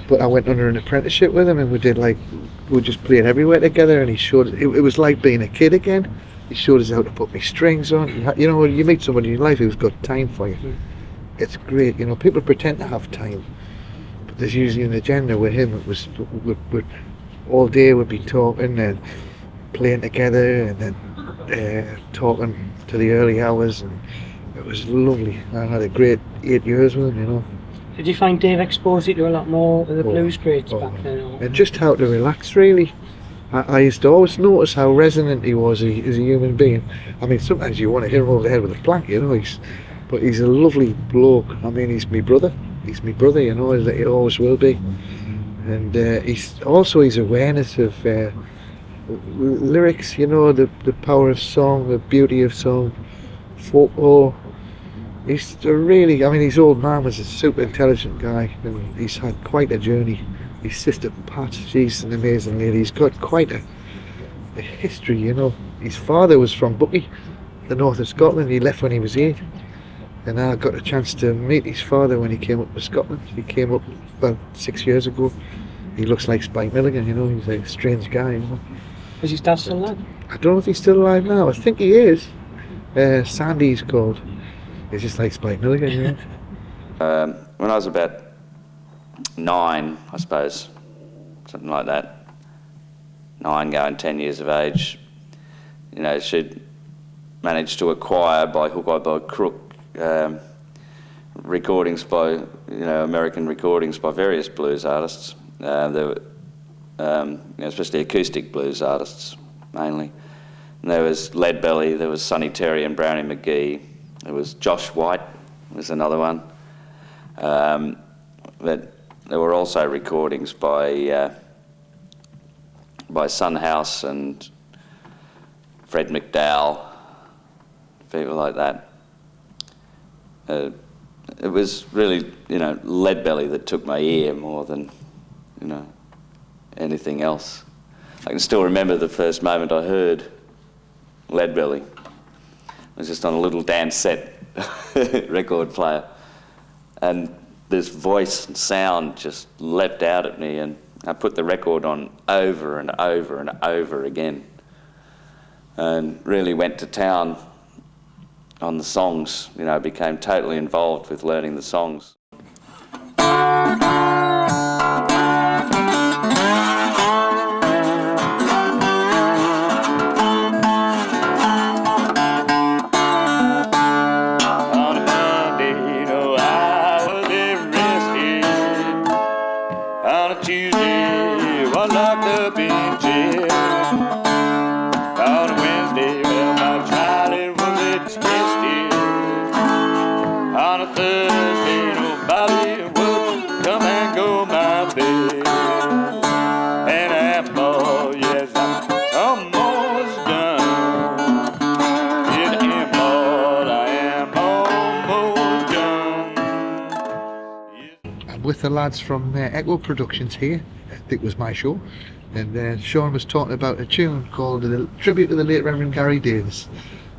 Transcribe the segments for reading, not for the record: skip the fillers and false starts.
But I went under an apprenticeship with him, and we were just playing everywhere together, and he showed it was like being a kid again. He showed us how to put my strings on. You know, when you meet somebody in your life who's got time for you, it's great. You know, people pretend to have time, but there's usually an agenda. With him, it was all day we'd be talking and playing together, and then talking to the early hours, and it was lovely. I had a great 8 years with him, you know. Did you find Dave exposed you to a lot more of the blues greats back then? And just how to relax, really. I used to always notice how resonant he was as a human being. I mean, sometimes you want to hit him over the head with a plank, you know. But he's a lovely bloke. I mean, he's my brother. He's my brother, you know, that he always will be. And he's also his awareness of lyrics, you know, the power of song, the beauty of song, folklore. He's really, I mean, his old man was a super intelligent guy, and he's had quite a journey. His sister Pat, she's an amazing lady. He's got quite a history, you know. His father was from Buckie, the north of Scotland. He left when he was 8, and I got a chance to meet his father when he came up to Scotland. He came up about 6 years ago. He looks like Spike Milligan, you know. He's a strange guy, you know. Is his dad still alive? I don't know if he's still alive now. I think he is. Sandy's called. He's just like Spike Milligan, you know. When I was about 9, I suppose, something like that, 9 going 10 years of age, you know, she'd managed to acquire by hook or by crook recordings by, you know, American recordings by various blues artists. There were, you know, especially acoustic blues artists mainly. And there was Leadbelly, there was Sonny Terry and Brownie McGee, there was Josh White was another one. But there were also recordings by Son House and Fred McDowell, people like that. It was really, you know, Leadbelly that took my ear more than, you know, anything else. I can still remember the first moment I heard Leadbelly. It was just on a little dance set record player, and this voice and sound just leapt out at me, and I put the record on over and over and over again, and really went to town on the songs. You know, became totally involved with learning the songs. With the lads from Echo Productions here, I think it was my show, and Sean was talking about a tune called a Tribute to the late Rev Gary Davis,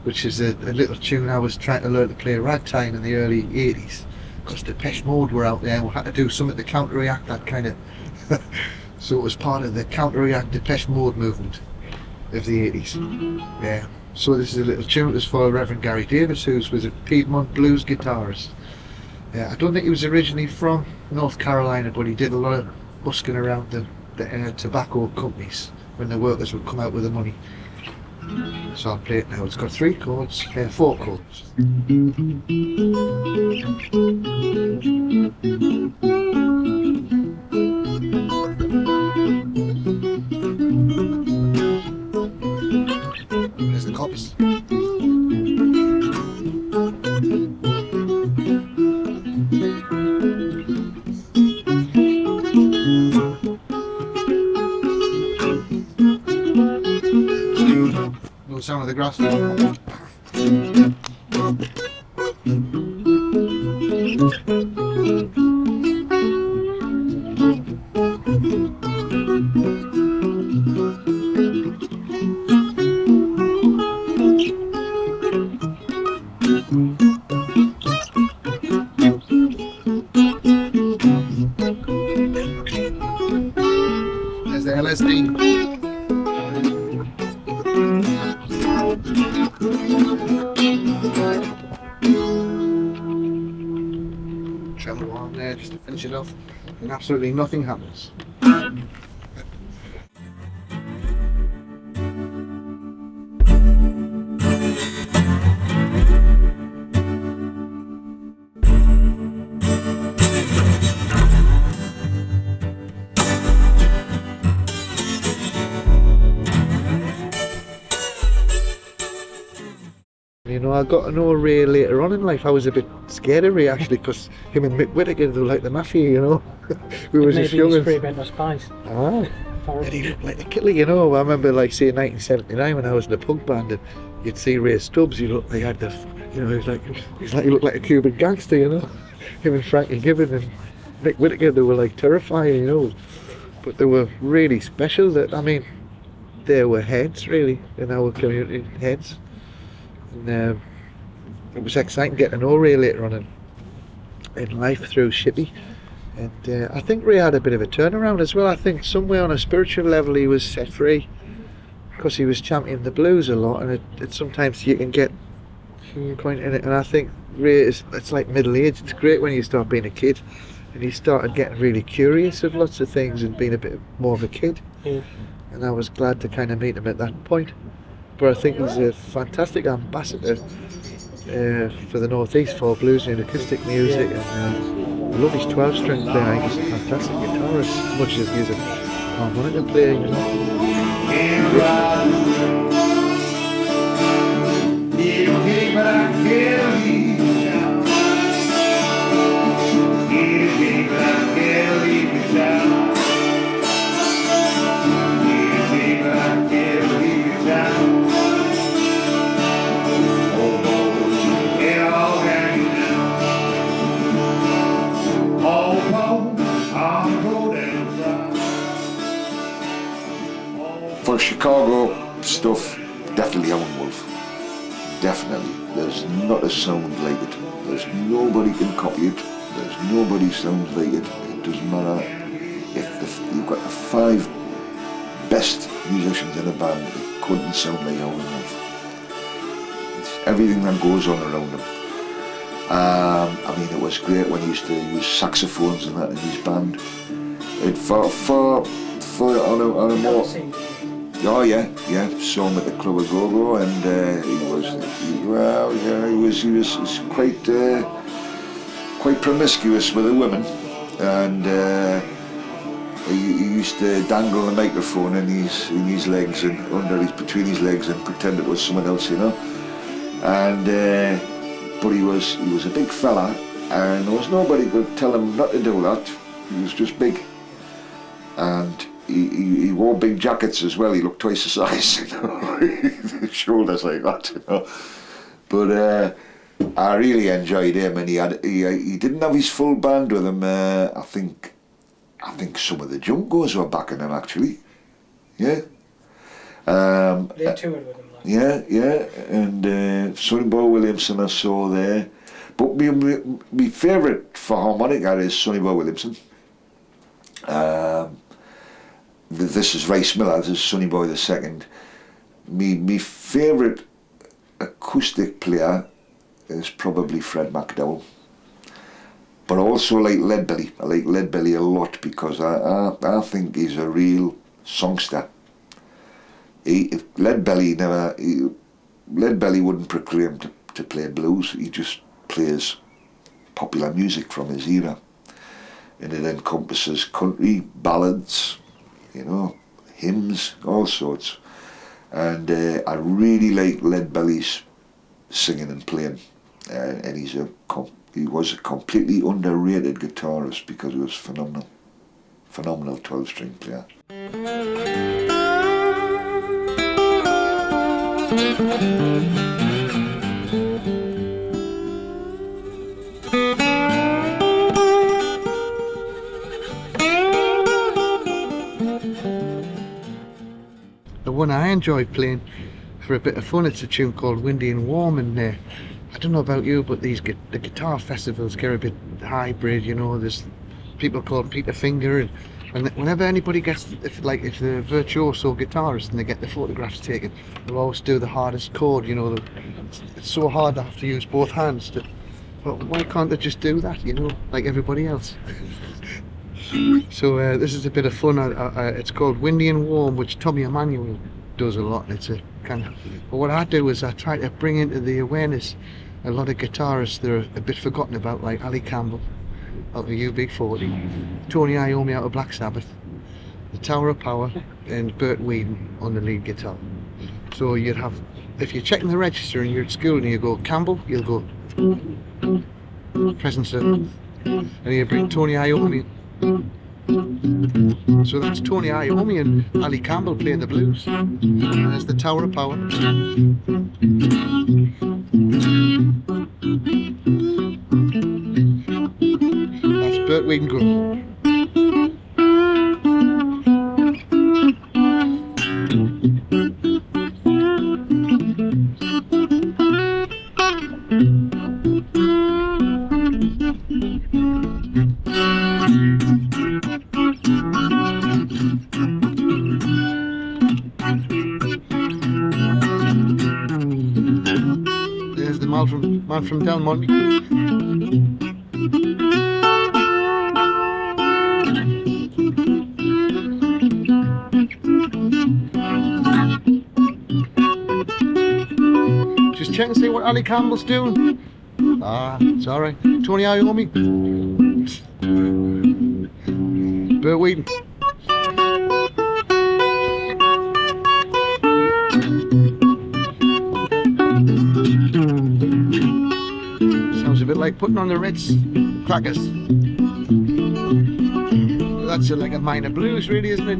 which is a little tune I was trying to learn to play ragtime in the early 80s, because Depeche Mode were out there and we had to do something to counteract that kind of so it was part of the counteract Depeche Mode movement of the 80s. Yeah. So this is a little tune. It was for Rev Gary Davis, who was a Piedmont blues guitarist. I don't think he was originally from North Carolina, but he did a lot of busking around the tobacco companies when the workers would come out with the money. So I'll play it now. It's got 4 chords. There's the cops. Sound of the grass. There's the LSD. Tremolo on there just to finish it off, and absolutely nothing happens. You know, I got to know Ray later on in life. I was a bit scared of Ray actually, because him and Mick Whittaker, they were like the mafia, you know. We were just young. Maybe spray bent or spice. Ah, and he looked like a killer, you know. I remember, like, say, in 1979 when I was in a punk band, and you'd see Ray Stubbs. He looked like he had the, you know, he looked like a Cuban gangster, you know. Him and Frankie Gibbon and Mick Whittaker, they were like terrifying, you know. But they were really special. That, I mean, they were heads really in our community, heads. And it was exciting getting to know Ray later on in life through Shippy. And I think Ray had a bit of a turnaround as well. I think somewhere on a spiritual level he was set free, because he was championing the blues a lot, and it sometimes you can get quite in it. And I think Ray it's like middle age. It's great when you start being a kid, and he started getting really curious of lots of things and being a bit more of a kid. Yeah. And I was glad to kind of meet him at that point. But I think he's a fantastic ambassador for the North East for blues and acoustic music. And I love his 12-string player. He's a fantastic guitarist, as much as he's a harmonica player, you For Chicago stuff, definitely Howlin' Wolf. Definitely. There's not a sound like it. There's nobody can copy it. There's nobody sounds like it. It doesn't matter if you've got the 5 best musicians in a band, it couldn't sound like Howlin' Wolf. It's everything that goes on around them. I mean, it was great when he used to use saxophones and that in his band. It for on a more. Oh yeah, saw him at the Club of Go-Go, and he was quite promiscuous with the women, and he used to dangle the microphone in his legs and between his legs and pretend it was someone else, you know. And but he was a big fella, and there was nobody could tell him not to do that. He was just big, and he wore big jackets as well. He looked twice the size, you know, the shoulders like that, you know. But I really enjoyed him, and he didn't have his full band with him. I think some of the Junkos were backing him actually. Yeah. They toured with him. Like. Yeah, and Sonny Boy Williamson I saw there. But my favourite for harmonica is Sonny Boy Williamson. This is Ray Miller, this is Sonny Boy II. My favourite acoustic player is probably Fred McDowell. But I also like Leadbelly. I like Leadbelly a lot because I think he's a real songster. Leadbelly wouldn't proclaim to play blues. He just plays popular music from his era, and it encompasses country, ballads, you know, hymns, all sorts. And I really like Leadbelly's singing and playing, and he was a completely underrated guitarist because he was phenomenal 12-string player. The one I enjoy playing for a bit of fun, it's a tune called Windy and Warm, and I don't know about you, but the guitar festivals get a bit hybrid, you know. There's people called Peter Finger, and And whenever anybody gets, if they're a virtuoso guitarist and they get the photographs taken, they'll always do the hardest chord, you know. It's so hard to have to use both hands to, but why can't they just do that, you know, like everybody else? So this is a bit of fun. It's called Windy and Warm, which Tommy Emmanuel does a lot. It's a kind of, but what I do is I try to bring into the awareness a lot of guitarists that are a bit forgotten about, like Ali Campbell out of UB40, Tony Iommi out of Black Sabbath, the Tower of Power, and Bert Whedon on the lead guitar. So you'd have, if you're checking the register and you're at school and you go Campbell, you'll go present simple, and you bring Tony Iommi. So that's Tony Iommi and Ali Campbell playing the blues. And there's the Tower of Power. That's Bert Whedon going. There's the man from Del Monte. Just check and see what Ali Campbell's doing. Ah, it's alright. Tony Iommi. Bert Whedon. Sounds a bit like putting on the Ritz crackers. That's like a minor blues, really, isn't it?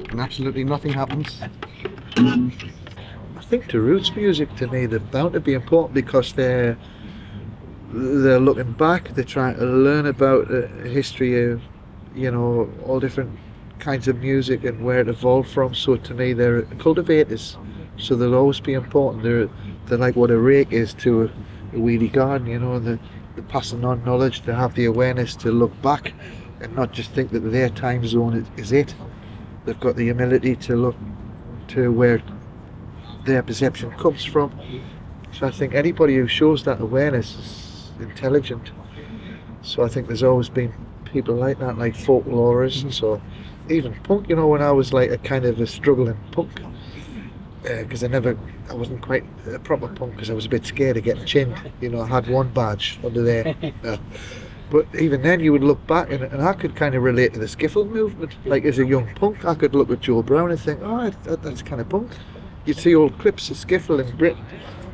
And absolutely nothing happens. I think the roots music, to me, they're bound to be important because they're looking back, they're trying to learn about the history of, you know, all different kinds of music and where it evolved from. So to me, they're cultivators, so they'll always be important. They're like what a rake is to a weedy garden, you know. They're passing on knowledge. They have the awareness to look back and not just think that their time zone is it. They've got the humility to look to where their perception comes from. So I think anybody who shows that awareness is intelligent. So I think there's always been people like that, like folklorists, or even punk. You know, when I was like a kind of a struggling punk, because I wasn't quite a proper punk because I was a bit scared of getting chinned. You know, I had one badge under there. But even then you would look back and I could kind of relate to the skiffle movement. Like as a young punk, I could look at Joe Brown and think, oh, that's kind of punk. You'd see old clips of skiffle in Britain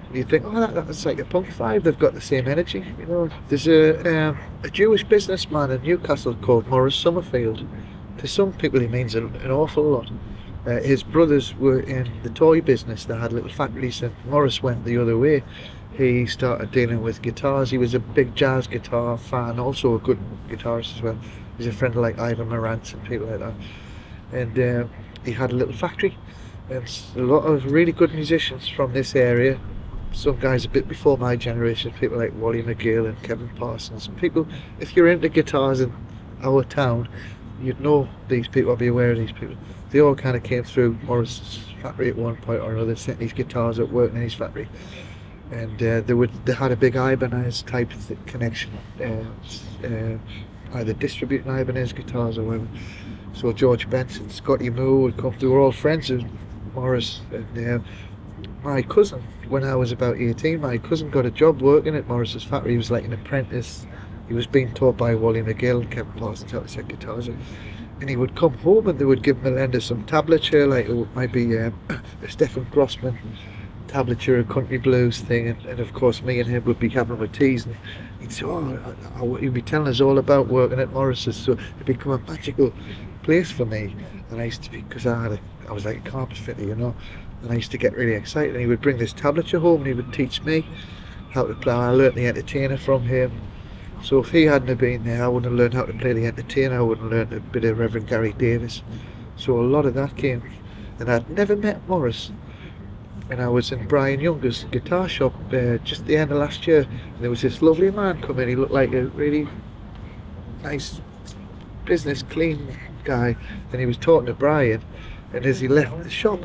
and you'd think, oh, that's like a punk vibe. They've got the same energy, you know. There's a Jewish businessman in Newcastle called Maurice Summerfield. To some people he means an awful lot. His brothers were in the toy business. They had little factories and Maurice went the other way. He started dealing with guitars. He was a big jazz guitar fan, also a good guitarist as well. He's a friend of like Ivan Morantz and people like that. And he had a little factory. And a lot of really good musicians from this area. Some guys a bit before my generation, people like Wally McGill and Kevin Parsons. People, if you're into guitars in our town, you'd know these people, or be aware of these people. They all kind of came through Maurice's factory at one point or another, sent these guitars at work in his factory. And they had a big Ibanez type connection, either distributing Ibanez guitars or whatever. So George Benson, Scotty Moore would come. They were all friends of Maurice. And my cousin, when I was about 18, my cousin got a job working at Maurice's factory. He was like an apprentice. He was being taught by Wally McGill and Kevin Parsons how to set guitars. And he would come home and they would give Melinda some tablature, like it might be a Stephen Grossman tablature, a country blues thing, and of course me and him would be having with teas, and he'd say, he'd be telling us all about working at Maurice's, so it'd become a magical place for me. And I used to be, because I was like a carpet fitter, you know, and I used to get really excited, and he would bring this tablature home and he would teach me how to play. I learnt the Entertainer from him. So if he hadn't have been there, I wouldn't have learned how to play the Entertainer. I wouldn't have learned a bit of Rev Gary Davis. So a lot of that came, and I'd never met Maurice. and I was in Brian Younger's guitar shop just the end of last year, and there was this lovely man come in. He looked like a really nice business, clean guy, and he was talking to Brian, and as he left the shop,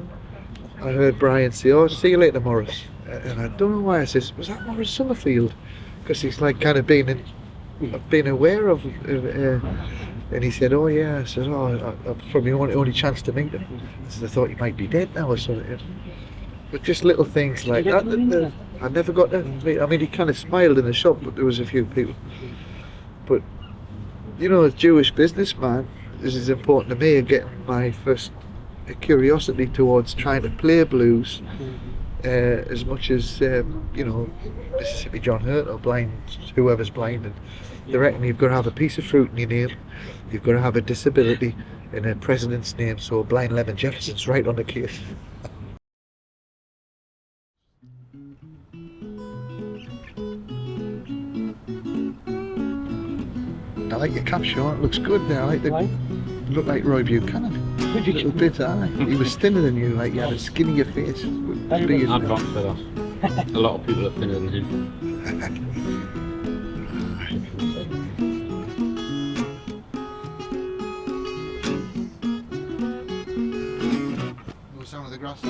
I heard Brian say, "Oh, see you later, Maurice." And I don't know why I says, "Was that Maurice Summerfield?" Because he's like kind of been aware of and he said, "Oh yeah." I said, "Oh, I probably only chance to meet him." I said, "I thought he might be dead now or something." But just little things like that. I never got to meet. I mean, he kind of smiled in the shop, but there was a few people. But you know, as a Jewish businessman, this is important to me. Getting my first curiosity towards trying to play blues, as much as you know, Mississippi John Hurt or blind, whoever's blind, and they reckon you've got to have a piece of fruit in your name, you've got to have a disability in a president's name, so Blind Lemon Jefferson's right on the case. I like your cap, Sean. It looks good there. I like the. Right. You look like Roy Buchanan. A little bit, aye. He was thinner than you. Like you had a skinnier face. Big I've got for that. A lot of people are thinner than him. Sound of the grass.